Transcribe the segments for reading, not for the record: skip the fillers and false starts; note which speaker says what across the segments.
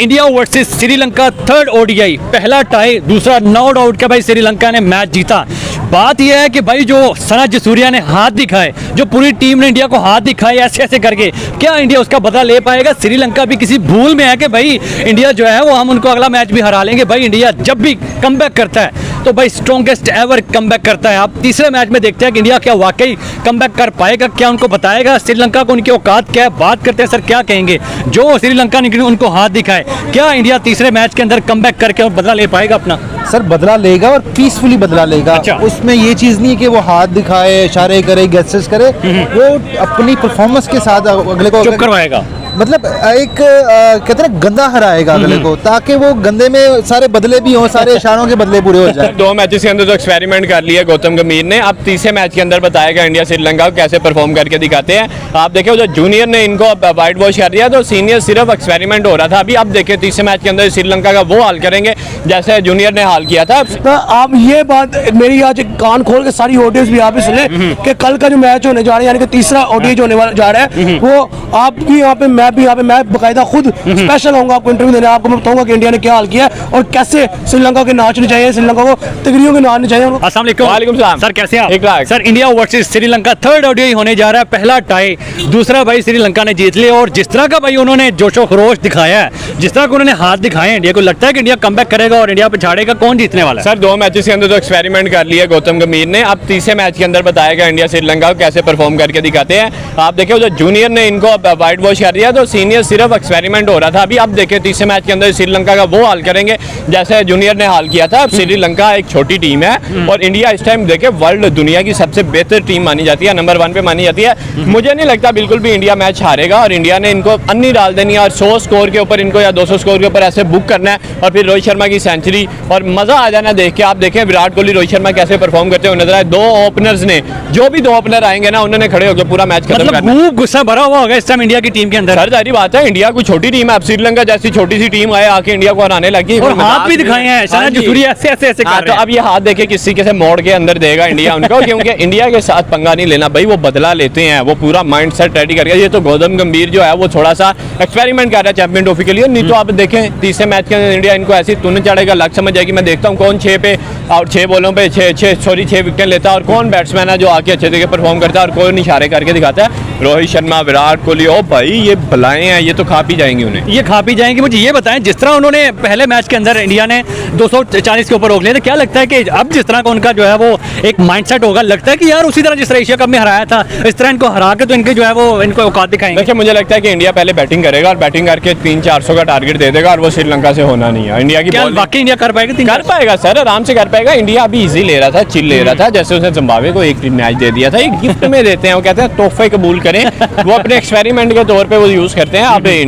Speaker 1: India versus Sri Lanka third ODI, पहला tie दूसरा not out का भाई श्रीलंका ने मैच जीता। बात यह है कि भाई जो सना जसूरिया ने हाथ दिखाए, जो पूरी टीम ने इंडिया को हाथ दिखाए ऐसे ऐसे करके, क्या इंडिया उसका बदला ले पाएगा? श्रीलंका भी किसी भूल में है कि भाई इंडिया जो है वो हम उनको अगला मैच भी हरा लेंगे। भाई इंडिया जब भी कमबैक करता है तो भाई स्ट्रॉन्गेस्ट एवर कमबैक करता है। आप तीसरे मैच में देखते हैं कि इंडिया क्या वाकई कमबैक कर पाएगा, क्या उनको बताएगा श्रीलंका को उनकी औकात क्या है? बात करते हैं सर, क्या कहेंगे जो श्रीलंका ने उनको हाथ दिखाए, क्या इंडिया तीसरे मैच के अंदर कमबैक करके और बदला ले पाएगा अपना?
Speaker 2: सर बदला लेगा और पीसफुली बदला लेगा।
Speaker 1: अच्छा।
Speaker 2: उसमें ये चीज़ नहीं है कि वो हाथ दिखाए, इशारे करे, गेस्चर्स करे, वो अपनी परफॉर्मेंस के साथ अगले को
Speaker 1: चुप करवाएगा।
Speaker 2: मतलब एक कहते हैं गंदा हराएगा अगले को, ताकि वो गंदे में सारे बदले भी हों, सारे इशारों के बदले पूरे हो जाए।
Speaker 3: 2 मैचेस के अंदर तो एक्सपेरिमेंट कर लिया गौतम गंभीर ने, अब तीसरे मैच के अंदर बताएगा इंडिया श्रीलंका को कैसे परफॉर्म करके दिखाते हैं। आप देखिए जो जूनियर ने इनको वाइट वॉश कर दिया, तो सीनियर सिर्फ एक्सपेरिमेंट हो रहा था। अभी अब देखिए तीसरे मैच के अंदर श्रीलंका का वो हाल करेंगे जैसे जूनियर ने हाल किया था।
Speaker 4: तो आप ये बात मेरी आज कान खोल के सारी ऑडियंस भी आप ही सुने कि कल का जो मैच होने जा रहा है, यानी कि तीसरा ओडीआई होने वाला जा रहा है, वो आप भी यहाँ पे मैं भी यहाँ पे मैं बकायदा खुद स्पेशल होऊंगा आपको इंटरव्यू देने। आपको मैं बताऊंगा कि इंडिया ने क्या हाल किया है और कैसे श्रीलंका के नाचने चाहिए, श्रीलंका को तिगड़ियों के नाचने चाहिए।
Speaker 1: अस्सलाम वालेकुम।
Speaker 3: वालेकुम सलाम।
Speaker 1: सर कैसे हैं आप?
Speaker 3: ठीक ठाक।
Speaker 1: Sir India versus Sri Lanka third ODI होने जा रहा है, पहला टाई दूसरा भाई श्रीलंका ने जीत लिया। और जिस तरह का भाई उन्होंने जोशो खरोश दिखाया है, जिस तरह का उन्होंने हाथ दिखाए इंडिया को, लगता है कि इंडिया कमबैक करेगा और इंडिया पे झाड़ेगा। कौन जीतने वाला है?
Speaker 3: सर 2 मैचेस के अंदर तो एक्सपेरिमेंट कर लिया गौतम गंभीर ने, अब तीसरे मैच के अंदर बताएगा इंडिया श्रीलंका को कैसे परफॉर्म करके दिखाते हैं। आप देखिए जो जूनियर ने इनको वाइट वॉश कर दिया, तो सीनियर सिर्फ एक्सपेरिमेंट हो रहा था। अभी अब देखिए तीसरे मैच के अंदर श्रीलंका का वो हाल करेंगे जैसे जूनियर ने हाल किया था। श्रीलंका एक छोटी टीम है और इंडिया इस टाइम देखिए वर्ल्ड दुनिया की सबसे बेहतर टीम मानी जाती है, नंबर 1 पे मानी जाती है। मुझे नहीं लगता बिल्कुल भी इंडिया मैच हारेगा और इंडिया ने इनको अन्नी डाल देनी है और 100 स्कोर के ऊपर इनको या 200 स्कोर के ऊपर ऐसे बुक करना है और फिर रोहित शर्मा की सेंचुरी और मजा आ जाना देख के। आप देखें विराट कोहली रोहित शर्मा कैसे परफॉर्म करते हुए नजर आए। 2 ओपनर्स ने, जो भी 2 ओपनर आएंगे ना, उन्होंने खड़े होकर पूरा मैच खत्म करना।
Speaker 1: खूब गुस्सा भरा हुआ होगा इस टाइम इंडिया की टीम के अंदर।
Speaker 3: सर जारी बात है, इंडिया कोई छोटी टीम है, अब श्रीलंका जैसी छोटी सी टीम आए आके इंडिया को हराने लगी
Speaker 1: और हाथ भी दिखाए हैं सना जसूरिया ऐसे ऐसे ऐसे कर
Speaker 3: तो
Speaker 1: रहे हैं।
Speaker 3: अब ये हाथ देखे किसी के से मोड़ के अंदर देगा इंडिया उनको, क्योंकि इंडिया के साथ पंगा नहीं लेना भाई, वो बदला लेते हैं, वो पूरा माइंड सेट रेडी करके। ये तो गौतम गंभीर जो है वो थोड़ा सा एक्सपेरिमेंट कर रहा है चैंपियन ट्रॉफी के लिए, नहीं तो आप देखें तीसरे मैच के अंदर इंडिया इनको ऐसी तुन चढ़ेगा, लग समझ जाएगी। मैं देखता हूँ कौन 6 पे और 6 बॉलों पे 6 विकेट लेता है और कौन बैट्समैन है जो आके अच्छे तरीके परफॉर्म करता है और कौन इशारे करके दिखाता है। रोहित शर्मा, विराट कोहली, ओ भाई ये बलाएं हैं, ये तो खा पी जाएंगी उन्हें,
Speaker 1: ये खा पी जाएंगे। मुझे ये बताएं, जिस तरह उन्होंने पहले मैच के अंदर इंडिया ने 240 के ऊपर रोक लिया, तो क्या लगता है कि अब जिस तरह का उनका जो है वो एक माइंडसेट होगा, लगता है कि यार उसी तरह जिस तरह एशिया कप में हराया था इस तरह इनको हरा के तो इनके जो है वो इनको औकात दिखाएंगे?
Speaker 3: देखिए मुझे लगता है कि इंडिया पहले बैटिंग करेगा और बैटिंग करके 300-400 का टारगेट दे देगा और वो श्रीलंका से होना नहीं है। इंडिया की बॉल
Speaker 1: बाकी इंडिया कर पाएगा?
Speaker 3: कर पाएगा सर, आराम से कर पाएगा। इंडिया अभी इजी ले रहा था, चिल ले रहा था, जैसे उसने जिम्बाब्वे को एक मैच दे दिया था, एक गिफ्ट में देते हैं, वो कहते हैं तोहफे कबूल करें, वो अपने एक्सपेरिमेंट के तौर पे वो यूज करते हैं।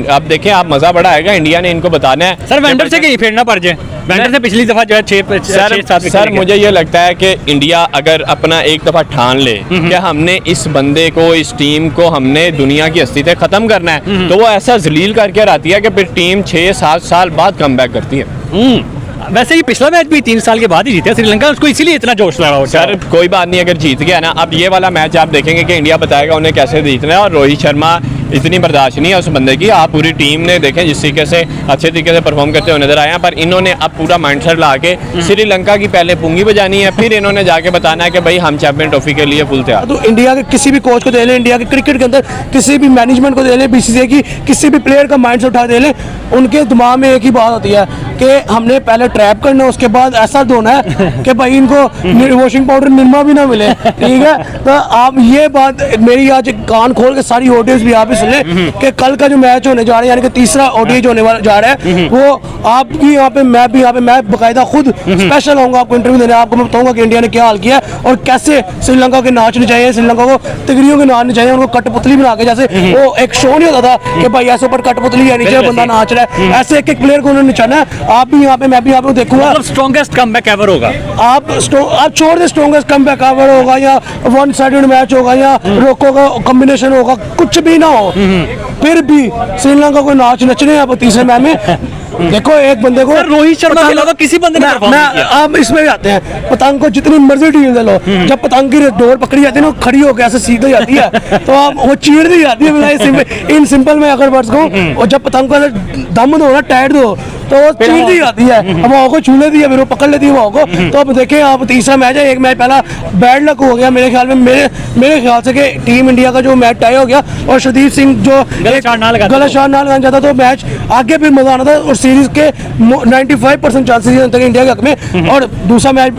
Speaker 3: आप देखें, आप मजा बड़ा आएगा। इंडिया ने इनको बताना है
Speaker 1: सर वेंडर से कहीं फेरना पड़ जाए, वेंडर से पिछली दफा जो है 6-7
Speaker 3: सर मुझे ये लगता है कि इंडिया अगर अपना एक दफा ठान ले कि हमने इस बंदे को, इस टीम को हमने दुनिया की हस्ती से खत्म करना है, तो वो ऐसा जलील करके आती है कि फिर टीम 6-7 साल बाद कमबैक करती है।
Speaker 1: वैसे ही पिछला मैच भी 3 साल के बाद ही जीते श्रीलंका, उसको इसीलिए इतना जोश लगा हो।
Speaker 3: सर कोई बात नहीं, अगर जीत गया ना, अब ये वाला मैच आप देखेंगे कि इंडिया बताएगा उन्हें कैसे जीतना है और रोहित शर्मा इतनी बर्दाश्त नहीं है उस बंदे की। आप पूरी टीम ने देखें जिस तरीके से अच्छे तरीके से परफॉर्म करते हुए नजर आए हैं, पर इन्होंने अब पूरा माइंडसेट ला के श्रीलंका की पहले पुंगी बजानी है, फिर इन्होंने जाके बताना है कि भाई हम चैंपियन ट्रॉफी के लिए फुल तैयार।
Speaker 4: तो इंडिया के किसी भी कोच को दे लें, इंडिया के क्रिकेट के अंदर किसी भी मैनेजमेंट को दे लें, बीसीसीआई की किसी भी प्लेयर का माइंड उठा दे लें, उनके दिमाग में एक ही बात होती है कि हमने पहले ट्रैप करना है, उसके बाद ऐसा धोना है कि भाई इनको वॉशिंग पाउडर निरमा भी ना मिले। ठीक है, तो आप ये बात मेरी आज कान खोल के सारी ऑडियंस भी आप ही सुन लें कि कल का जो मैच होने जा रहा है, यानी कि तीसरा ओडीआई होने वाला जा रहा है, वो आप भी यहाँ पे मैं भी यहाँ पे मैं बकायदा खुद स्पेशल होऊंगा आपको इंटरव्यू देने। आपको मैं बताऊंगा कि इंडिया ने क्या हाल किया है और कैसे श्रीलंका के नाचने चाहिए, श्रीलंका को तिगड़ियों के नाचने चाहिए, उनको कठपुतली बना के, जैसे वो एक शो नहीं होता था कि भाई ऐसे ऊपर कठपुतली है, नीचे बंदा नाच रहा है, ऐसे एक एक प्लेयर को उन्होंने निचाना है। आप भी यहाँ पे मैं भी यहाँ पे देखूंगा,
Speaker 1: स्ट्रॉन्गेस्ट कमबैक एवर होगा।
Speaker 4: आप छोड़ दे, स्ट्रॉन्गेस्ट कमबैक एवर होगा या वन साइडेड मैच होगा या रोको का कॉम्बिनेशन होगा, कुछ भी ना हो, फिर भी श्रीलंका को नाच नचने हैं तीसरे मैच में। देखो एक बंदे को
Speaker 1: सर, रोहित शर्मा के अलावा किसी बंदे ने perform नहीं किया।
Speaker 4: आप इसमें भी आते हैं, पतंग को जितनी मर्जी ढील दे लो, जब पतंग की डोर पकड़ी जाती है ना, वो खड़ी होकर ऐसे सीधे जाती है तो आप वो चीड़ दी जाती है। इन सिंपल में अगर वर्ड्स को, और जब पतंग को ऐसे दम दो ना, टाइट दो, तो वो चीड़ दी जाती है। अब वो को छू लेती है, फिर वो पकड़ लेती है वो को। तो अब देखें आप, तीसरा मैच है, एक मैच पहला बैड लक हो गया मेरे ख्याल में, मेरे ख्याल से कि टीम इंडिया का जो मैच टाई हो गया, और शरदीप सिंह जो
Speaker 1: गलत शॉट ना लगाते
Speaker 4: गलत शॉट ना लगाना चाहता तो मैच आगे भी मजा आना था, और सीरीज के 95% चांसेस तक इंडिया के हक में। और दूसरा मैच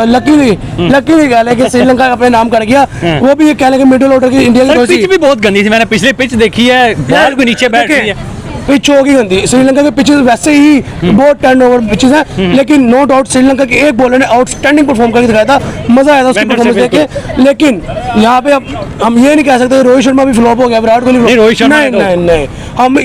Speaker 4: लकीली कह लें कि श्रीलंका अपने नाम कर गया, वो भी ये कह लें कि मिडिल ऑर्डर की इंडिया
Speaker 1: सर,
Speaker 4: की
Speaker 1: पिच भी बहुत गंदी थी, मैंने पिछले पिच देखी है, बॉल को नीचे बैठ रही है।
Speaker 4: पिच होगी गंदी। श्रीलंका के पिचेस वैसे ही बहुत टर्नओवर पिचेस हैं, लेकिन नो डाउट श्रीलंका के एक बॉलर ने आउटस्टैंडिंग परफॉर्म करके दिखाया था, मजा आया था उसकी परफॉर्मेंस देख के। लेकिन यहाँ पे अब हम ये नहीं कह सकते रोहित शर्मा भी फ्लॉप हो गया, विराट कोहली
Speaker 1: नहीं, रोहित शर्मा
Speaker 4: नहीं, हम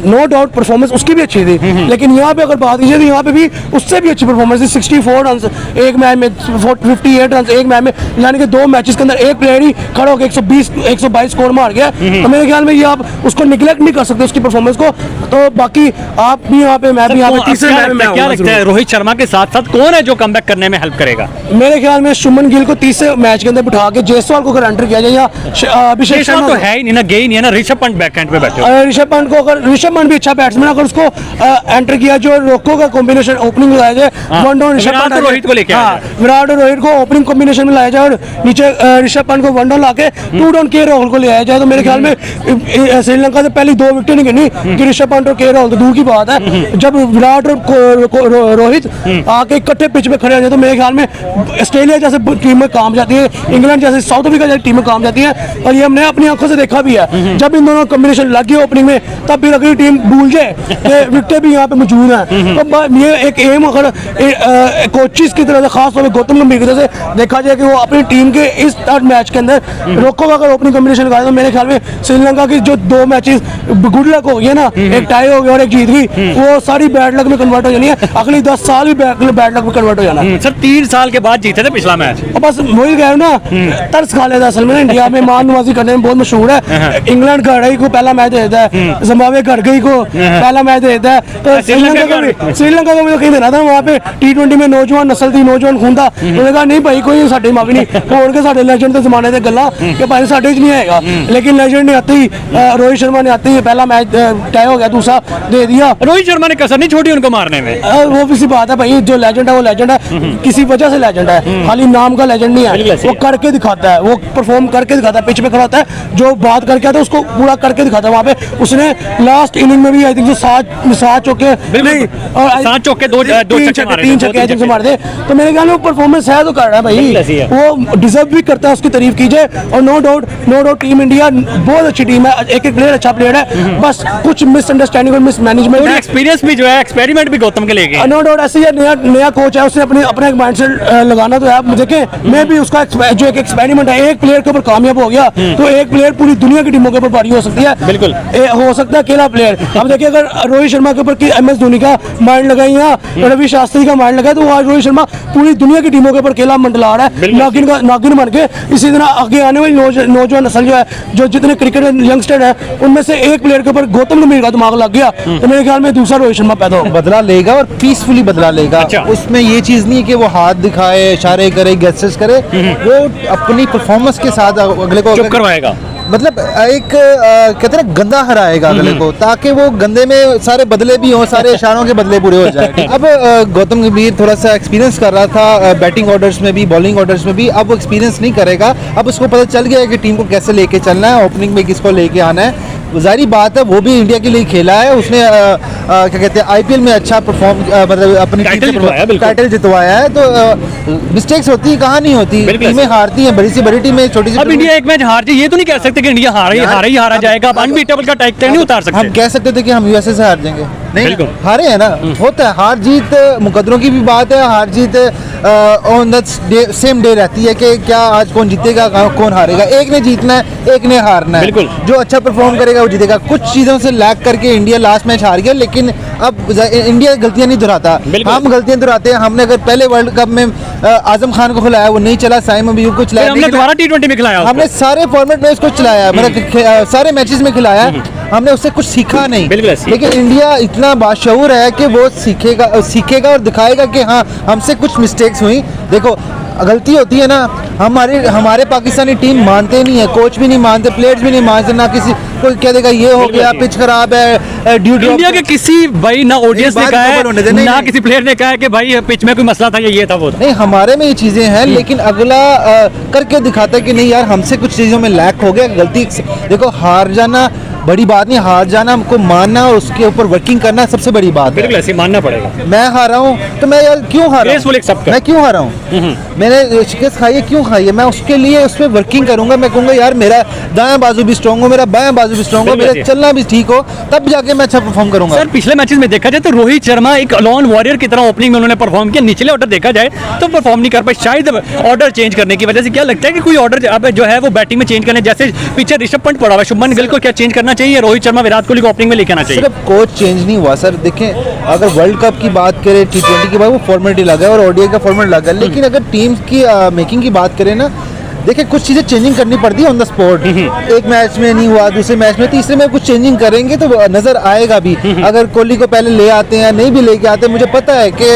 Speaker 4: नो डाउट परफॉर्मेंस उसकी भी अच्छी थी, लेकिन यहाँ पे अगर बात कीजिए तो यहाँ पे भी उससे भी अच्छी परफॉर्मेंस थी। 64 रन एक मैच में, 58 रन एक मैच में, यानी कि 2 मैचेस के अंदर एक प्लेयर ही खड़ा होकर 122 स्कोर मार गया। तो मेरे ख्याल में ये आप उसको निगलेक्ट नहीं कर सकते उसकी परफॉर्मेंस को। तो बाकी आप भी यहाँ पे, मैं भी यहाँ पे तीसरे मैच में
Speaker 1: क्या लगता है रोहित शर्मा के साथ साथ कौन है जो कमबैक करने में हेल्प करेगा?
Speaker 4: मेरे ख्याल में शुभमन गिल को तीसरे मैच के अंदर बिठा के जायसवाल को अगर एंटर किया जाए, या अभिषेक शर्मा
Speaker 1: तो है ही नहीं ना, गए ही नहीं है ना, ऋषभ पंत बैकएंड पे बैठे हो।
Speaker 4: ऋषभ पंत को, अगर ऋषभ पंत भी अच्छा बैट्समैन, अगर उसको एंटर किया, जो रोको का कॉम्बिनेशन ओपनिंग लगाया जाए, वन डाउन ऋषभ पंत,
Speaker 1: रोहित को लेके
Speaker 4: विराट और रोहित को ओपनिंग कॉम्बिनेशन में लाया जाए, और नीचे ऋषभ पंत को वन डाउन लाके 2 डाउन के राहुल को ले आया जाए, तो मेरे ख्याल में श्रीलंका से पहली 2 विकेट नहीं गिनी कि ऋषभ पंत और के राहुल, तो दूर की बात है। जब विराट और रोहित आके इकट्ठे पिच में खड़े हो जाए, तो मेरे ख्याल में ऑस्ट्रेलिया जैसे टीम में काम जाती है, इंग्लैंड जैसे, साउथ अफ्रीका जैसी टीम में काम जाती है, और ये हमने अपनी आंखों से देखा भी है। जब इन दोनों कॉम्बिनेशन लग गई ओपनिंग में, तब भी अगली टीम भूल जाए कि विकेटें भी यहाँ पे मौजूद हैं। तो ये एक एम अगर कोचिज की तरह से, खास तौर पर गौतम गंभीर की तरह से देखा जाए कि वो अपनी टीम के इस थर्ड मैच के अंदर रोको का अगर ओपनिंग कॉम्बिनेशन लगाए, तो मेरे ख्याल में श्रीलंका की जो 2 मैचेस गुड लक हो गई है ना, एक टाई हो गया और एक जीत गई, वो सारी बैड लक में कन्वर्ट हो जानी है। अगली 10 साल भी बैड लक में कन्वर्ट हो जाना है।
Speaker 1: सर 3 साल के बाद जीते थे पिछला मैच,
Speaker 4: और बस वही कह रहे हो ना, तरस खा लेता असल में ना, इंडिया में मान नवाजी करने में बहुत मशहूर है। इंग्लैंड घर गई को पहला मैच देता है, जिम्बाब्वे घर गई को पहला मैच देता है, तो श्रीलंका को भी कहीं देना था। वहाँ पे T20 में नौजवान नस्ल थी, नौजवान खून था, उन्होंने कहा नहीं भाई कोई साढ़े माफी नहीं, और के साढ़े लेजेंड तो जमाने थे गला कि भाई साढ़े नहीं आएगा, लेकिन लेजेंड ने आते ही, रोहित शर्मा ने आते ही पहला मैच टाई हो गया, दूसरा दे दिया।
Speaker 1: रोहित शर्मा ने कसर नहीं छोड़ी उनको मारने में।
Speaker 4: वो भी सी बात है भाई, जो लेजेंड है वो लेजेंड है, किसी वजह से लेजेंड है, खाली नाम का लेजेंड नहीं है, वो करके दिखाता है, वो परफॉर्म करके दिखाता है, पिच पे खड़ा होता है, जो बात करके आता है उसको पूरा करके दिखाता है। वहाँ पे उसने लास्ट इनिंग में भी आई थिंक जो 7 चौके नहीं, और
Speaker 1: 7 चौके 2
Speaker 4: 3 छक्के मार दे, तो मेरे ख्याल में वो परफॉर्मेंस है तो कर रहा है भाई, वो डिजर्व भी करता है, उसकी तारीफ कीजिए। और नो डाउट टीम इंडिया बहुत अच्छी टीम है, एक प्लेयर अच्छा प्लेयर है, बस कुछ मिसअंडरस्टैंडिंग और मिसमैनेजमेंट है।
Speaker 1: एक्सपीरियंस भी जो है, एक्सपेरिमेंट भी गौतम के लेके
Speaker 4: नो डाउट ऐसे ही नया कोच है, उसने अपना एक माइंडसेट लगाना तो है। आप देखें, मैं भी उसका जो एक एक्सपेरिमेंट है, एक प्लेयर के ऊपर कामयाब हो गया तो एक प्लेयर पूरी दुनिया की टीमों के ऊपर भारी हो सकती है,
Speaker 1: बिल्कुल
Speaker 4: हो सकता है अकेला प्लेयर। अब देखिए अगर रोहित शर्मा के ऊपर MS धोनी का माइंड लगा या रवि शास्त्री का माइंड लगा, तो आज रोहित शर्मा पूरी दुनिया की टीमों के ऊपर अकेला मंडला रहा है, नागिन बन के। इसी तरह आगे आने वाली नौजवान नस्ल जो है, जो जितने क्रिकेट यंगस्टर है, उनमें से एक प्लेयर के ऊपर गौतम गंभीर का दिमाग लग गया, तो मेरे ख्याल में दूसरा रोहित शर्मा पैदा होगा,
Speaker 2: बदला लेगा और पीसफुली बदला लेगा।
Speaker 1: अच्छा।
Speaker 2: उसमें ये चीज नहीं है कि वो हाथ दिखाए, इशारे करे, गेस्टर्स करे, वो अपनी परफॉर्मेंस के साथ अगले को
Speaker 1: चुप करवाएगा,
Speaker 2: मतलब एक कहते हैं ना गंदा हराएगा अगले को, ताकि वो गंदे में सारे बदले भी हों, सारे इशारों के बदले पूरे हो जाए। अब गौतम गंभीर थोड़ा सा एक्सपीरियंस कर रहा था बैटिंग ऑर्डर्स में भी, बॉलिंग ऑर्डर्स में भी, अब वो एक्सपीरियंस नहीं करेगा। अब उसको पता चल गया है कि टीम को कैसे लेके चलना है, ओपनिंग में किसको लेके आना है। जाहिर बात है वो भी इंडिया के लिए खेला है, उसने क्या कहते हैं IPL में अच्छा परफॉर्म, मतलब अपनी टाइटल जितवाया है, तो मिस्टेक्स होती है, कहाँ नहीं होती, टीमें हारती हैं, बड़ी से बड़ी टीमें, छोटी सी।
Speaker 1: अब इंडिया एक मैच हार जाए, ये तो नहीं कह सकते कि इंडिया हारा जाएगा, अब अनबीटेबल का टाइटल नहीं उतार सकते।
Speaker 2: हम कह सकते थे कि हम USA से हार जाएंगे, नहीं हारे हैं ना, होता है हार जीत, मुकदरों की भी बात है, हार जीत ऑन द सेम डे रहती है कि क्या आज कौन जीतेगा कौन हारेगा, एक ने जीतना है एक ने हारना है, जो अच्छा परफॉर्म करेगा वो जीतेगा। कुछ चीज़ों से लैग करके इंडिया लास्ट मैच हार गया, लेकिन अब इंडिया गलतियां नहीं दोहराता, हम गलतियां दोहराते हैं। हमने अगर पहले वर्ल्ड कप में आजम खान को खिलाया, वो नहीं चला, साइम अयूब को चलाया,
Speaker 1: हमने दोबारा T20 में खिलाया,
Speaker 2: हमने सारे फॉर्मेट में उसको चलाया, मतलब सारे मैचेस में खिलाया। हमने उससे कुछ सीखा नहीं।
Speaker 1: बिल्कुल ऐसी।
Speaker 2: लेकिन इंडिया इतना बाशऊर है कि वो सीखेगा और दिखाएगा कि हाँ हमसे कुछ मिस्टेक्स हुई। देखो गलती होती है ना, हमारे पाकिस्तानी टीम मानते नहीं है, कोच भी नहीं मानते, प्लेयर्स भी नहीं मानते, ना किसी कोई कह देगा ये हो गया, पिच खराब है, ड्यू ड्रॉप।
Speaker 1: इंडिया के किसी भाई ना ऑडियंस ने
Speaker 2: बात
Speaker 1: कहा
Speaker 2: मुकम्मल होने दे,
Speaker 1: है
Speaker 2: नहीं,
Speaker 1: ना
Speaker 2: नहीं।
Speaker 1: किसी प्लेयर ने कहा है कि भाई पिच में कोई मसला था या ये था वो था।
Speaker 2: नहीं, हमारे में ये चीज़ें हैं, लेकिन अगला करके दिखाता है कि नहीं यार हमसे कुछ चीज़ों में लैक हो गया, गलती। देखो हार जाना बड़ी बात नहीं, हार जाना हमको मानना और उसके ऊपर वर्किंग करना सबसे बड़ी बात है।
Speaker 1: बिल्कुल ऐसे मानना पड़ेगा।
Speaker 2: मैं हारा हूँ तो मैं यार क्यों हारा हूँ?
Speaker 1: Graceful accept कर।
Speaker 2: मैं क्यों हारा हूँ? मैंने शिकस्त खाई है, क्यों खाई है? मैं उसके लिए उस पर वर्किंग करूंगा। मैं कहूँगा यार मेरा दायां बाजू भी स्ट्रॉन्ग हो, मेरा बायां बाजू भी स्ट्रॉन्ग हो,
Speaker 1: बिल्कुल
Speaker 2: मेरा
Speaker 1: ऐसे।
Speaker 2: चलना भी ठीक हो, तब जाके मैं अच्छा परफॉर्म करूंगा।
Speaker 1: सर पिछले मैचेस में देखा जाए तो रोहित शर्मा एक लॉन वॉरियर की तरह ओपनिंग में उन्होंने परफॉर्म किया, निचले ऑर्डर देखा जाए तो परफॉर्म नहीं कर पाए, शायद ऑर्डर चेंज करने की वजह से। क्या लगता है कि कोई ऑर्डर अब जो है वो बैटिंग में चेंज करने, जैसे पीछे ऋषभ पंत पड़ा हुआ है, शुभमन गिल को क्या चेंज करना चाहिए, रोहित शर्मा विराट कोहली को ओपनिंग में लेके आना चाहिए?
Speaker 2: सिर्फ कोच चेंज नहीं हुआ सर। देखें अगर वर्ल्ड कप की बात करें, T20 की बात, वो फॉर्मेट ही लगा है और ODI का फॉर्मेट लगा है, लेकिन अगर टीम्स की मेकिंग की बात करें ना, देखिए कुछ चीज़ें चेंजिंग करनी पड़ती है ऑन द स्पॉट। एक मैच में नहीं हुआ, दूसरे मैच में, तीसरे में कुछ चेंजिंग करेंगे तो नजर आएगा भी। अगर कोहली को पहले ले आते हैं, नहीं भी लेके आते, मुझे पता है कि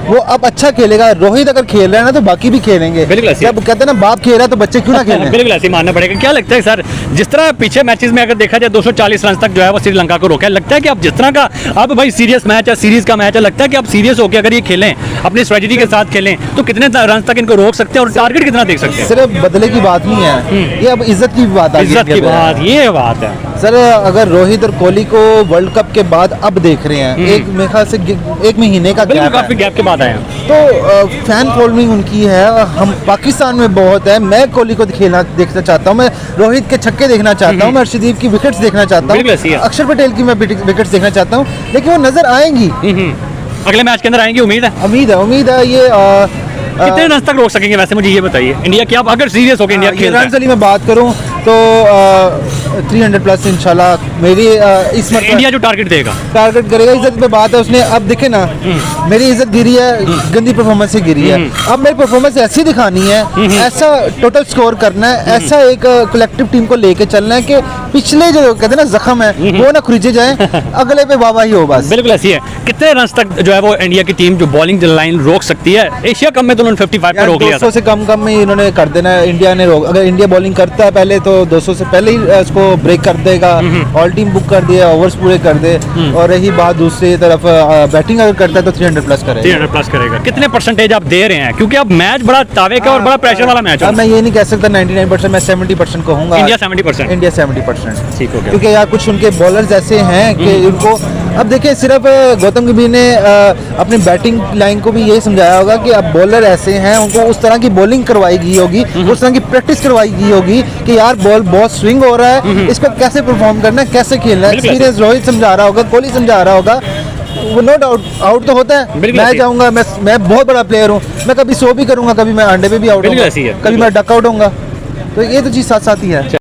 Speaker 2: वो अब अच्छा खेलेगा। रोहित अगर खेल रहा है ना तो बाकी भी खेलेंगे।
Speaker 1: बिल्कुल ऐसे।
Speaker 2: जब कहते हैं ना बाप खेल रहा है तो बच्चे क्यों ना खेलें?
Speaker 1: बिल्कुल ऐसे ही मानना पड़ेगा। क्या लगता है सर, जिस तरह पीछे मैचेस में अगर देखा जाए 240 रन तक जो है वो श्रीलंका को रोका है, लगता है कि अब जिस तरह का अब भाई सीरियस मैच है, सीरीज का मैच है, लगता है कि अब सीरियस होकर अगर ये खेलें, अपनी स्ट्रेटजी के साथ खेलें तो कितने रन तक इनको रोक सकते हैं और टारगेट कितना देख सकते हैं?
Speaker 2: सिर्फ बदले की बात नहीं है, ये अब इज्जत की बात आ गई
Speaker 1: इज्जत
Speaker 2: है।
Speaker 1: की बात, ये बात है
Speaker 2: सर अगर रोहित और कोहली को वर्ल्ड कप के बाद अब देख रहे हैं, एक मेरे ख्याल से 1 महीने का
Speaker 1: बिल्कुल,
Speaker 2: गैप
Speaker 1: काफी
Speaker 2: है,
Speaker 1: गैप के बाद आए हैं।
Speaker 2: तो फैन फॉलोइंग उनकी है। हम पाकिस्तान में बहुत है। मैं कोहली को देखना चाहता हूँ, मैं रोहित के छक्के देखना चाहता हूँ, मैं अर्शदीप की विकेट्स देखना चाहता
Speaker 1: बिल्कुल ऐसी
Speaker 2: हूँ,
Speaker 1: है।
Speaker 2: अक्षर पटेल की मैं विकेट्स देखना चाहता हूँ, लेकिन वो नजर आएंगी।
Speaker 1: अगले मैच के अंदर आएंगे, उम्मीद है।
Speaker 2: उम्मीद है ये
Speaker 1: कितने रन तक रोक सकेंगे वैसे, मुझे ये बताइए इंडिया की, आप अगर सीरियस हो गए इंडिया खेल रहा
Speaker 2: रन वाली मैं बात करूँ तो 300 प्लस इंशाल्लाह मेरी इस
Speaker 1: है,
Speaker 2: मतलब
Speaker 1: इंडिया जो टारगेट देगा।
Speaker 2: टारगेट करेगा। इज्जत पे बात है उसने, अब देखे ना मेरी इज्जत गिरी है, गंदी परफॉर्मेंस से गिरी है। अब मेरी परफॉर्मेंस ऐसी दिखानी है, ऐसा टोटल स्कोर करना है, ऐसा एक कलेक्टिव टीम को लेके चलना है कि पिछले जो कहते हैं ना जख्म है वो ना खुरीजे जाए, अगले पे वाह ही हो बस।
Speaker 1: बिल्कुल ऐसी है। कितने रन तक जो है वो इंडिया की टीम जो बॉलिंग लाइन रोक सकती है? एशिया कप में तो उन्होंने 55 पर रोक लिया था।
Speaker 2: 200 से कम में ही इन्होंने कर देना है। इंडिया ने अगर इंडिया बॉलिंग करता है पहले तो 200 से पहले ही उसको ब्रेक कर देगा, ऑल टीम बुक कर दिया, ओवर्स पूरे कर दे। और रही बात दूसरी तरफ बैटिंग अगर करता है तो 300 प्लस करेगा।
Speaker 1: 300 प्लस करेगा। कितने परसेंटेज आप दे रहे हैं, क्योंकि अब मैच बड़ा तावे का और बड़ा प्रेशर वाला मैच है?
Speaker 2: मैं ये नहीं कह सकता 99%, मैं 70% कहूँगा।
Speaker 1: इंडिया 70%।
Speaker 2: इंडिया 70%।
Speaker 1: ठीक हो गया।
Speaker 2: क्योंकि यार कुछ उनके बॉलर्स ऐसे हैं कि उनको अब देखिए सिर्फ गौतम गंभीर ने अपनी बैटिंग लाइन को भी यही समझाया होगा कि अब बॉलर ऐसे हैं, उनको उस तरह की बॉलिंग करवाई गई होगी, उस तरह की प्रैक्टिस करवाई गई होगी कि यार बॉल बहुत स्विंग हो रहा है, इस पर कैसे परफॉर्म करना है, कैसे खेलना है। एक्सपीरियंस रोहित समझा रहा होगा, कोहली समझा रहा होगा। वो नो डाउट आउट तो होता है। मैं जाऊंगा, मैं बहुत बड़ा प्लेयर हूँ, मैं कभी 100 भी करूंगा, कभी मैं अंडे पे भी आउट होऊंगा, कभी मैं डक आउट होऊंगा, तो ये तो चीज़ साथ साथ ही है।